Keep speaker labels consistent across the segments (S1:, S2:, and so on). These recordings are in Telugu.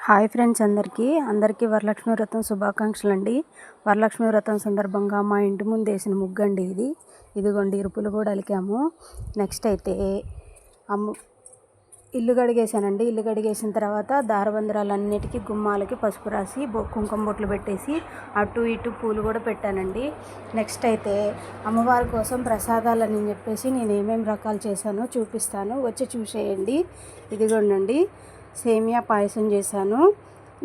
S1: హాయ్ ఫ్రెండ్స్, అందరికీ వరలక్ష్మి వ్రతం శుభాకాంక్షలు అండి. వరలక్ష్మి వ్రతం సందర్భంగా మా ఇంటి ముందు వేసిన ముగ్గండి ఇది. ఇదిగోండి, ఇరుపులు కూడా అలికాము. నెక్స్ట్ అయితే ఇల్లు కడిగేసానండి. ఇల్లు కడిగేసిన తర్వాత దారబంధరాలన్నిటికీ గుమ్మాలకి పసుపు రాసి కుంకుమ బొట్లు పెట్టేసి అటు ఇటు పూలు కూడా పెట్టానండి. నెక్స్ట్ అయితే అమ్మవారి కోసం ప్రసాదాలని చెప్పేసి నేను ఏమేమి రకాలు చేశానో చూపిస్తాను, వచ్చి చూసేయండి. ఇదిగోండి, సేమియా పాయసం చేశాను.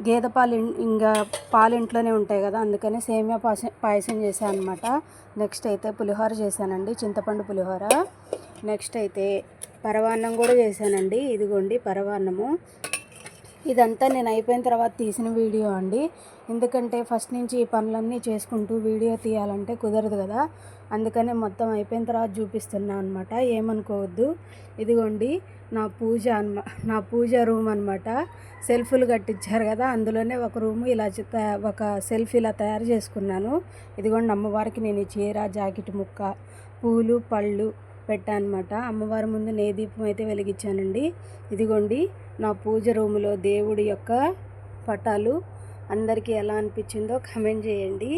S1: గేదె పాలు ఇంకా పాలు ఇంట్లోనే ఉంటాయి కదా, అందుకని సేమియా పాయసం చేశాను అనమాట. నెక్స్ట్ అయితే పులిహోర చేశానండి, చింతపండు పులిహోర. నెక్స్ట్ అయితే పరవాన్నం కూడా చేశానండి. ఇదిగోండి పరవాన్నము. ఇదంతా నేను అయిపోయిన తర్వాత తీసిన వీడియో అండి. ఎందుకంటే ఫస్ట్ నుంచి ఈ పనులన్నీ చేసుకుంటూ వీడియో తీయాలంటే కుదరదు కదా, అందుకనే మొత్తం అయిపోయిన తర్వాత చూపిస్తున్నాను అనమాట, ఏమనుకోవద్దు. ఇదిగోండి నా పూజ రూమ్ అనమాట. సెల్ఫ్లు కట్టించారు కదా, అందులోనే ఒక రూము ఇలా ఒక సెల్ఫ్ ఇలా తయారు చేసుకున్నాను. ఇదిగోండి, అమ్మవారికి నేను ఈ చీర, జాకెట్ ముక్క, పూలు, పళ్ళు పెట్టానమాట. అమ్మవారి ముందు దీపం అయితే వెలిగించానండి. ఇదిగోండి నా పూజ రూములో దేవుడి యొక్క పటాలు. అందరికీ ఎలా అనిపించిందో కామెంట్ చేయండి.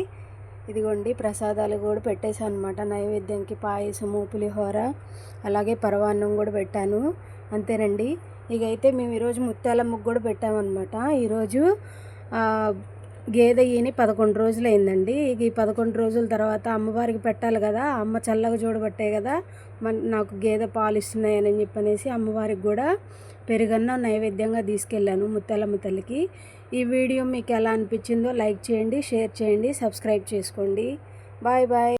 S1: ఇదిగోండి ప్రసాదాలు కూడా పెట్టేశాను అనమాట. నైవేద్యంకి పాయసము, పులిహోర, అలాగే పరవాన్నం కూడా పెట్టాను. అంతేనండి. ఇక అయితే మేము ఈరోజు ముత్యాల ముగ్గు కూడా పెట్టామన్నమాట. ఈరోజు గేదె ఈని 11 రోజులు అయిందండి. ఇక ఈ 11 రోజుల తర్వాత అమ్మవారికి పెట్టాలి కదా, అమ్మ చల్లగా చూడబట్టే కదా నాకు గేదె పాలు ఇస్తున్నాయని చెప్పనేసి అమ్మవారికి కూడా పెరుగన్న నైవేద్యంగా తీసుకెళ్ళాను ముత్యాలమ్మ తల్లికి. ఈ వీడియో మీకు ఎలా అనిపించిందో లైక్ చేయండి, షేర్ చేయండి, సబ్స్క్రైబ్ చేసుకోండి. Bye bye.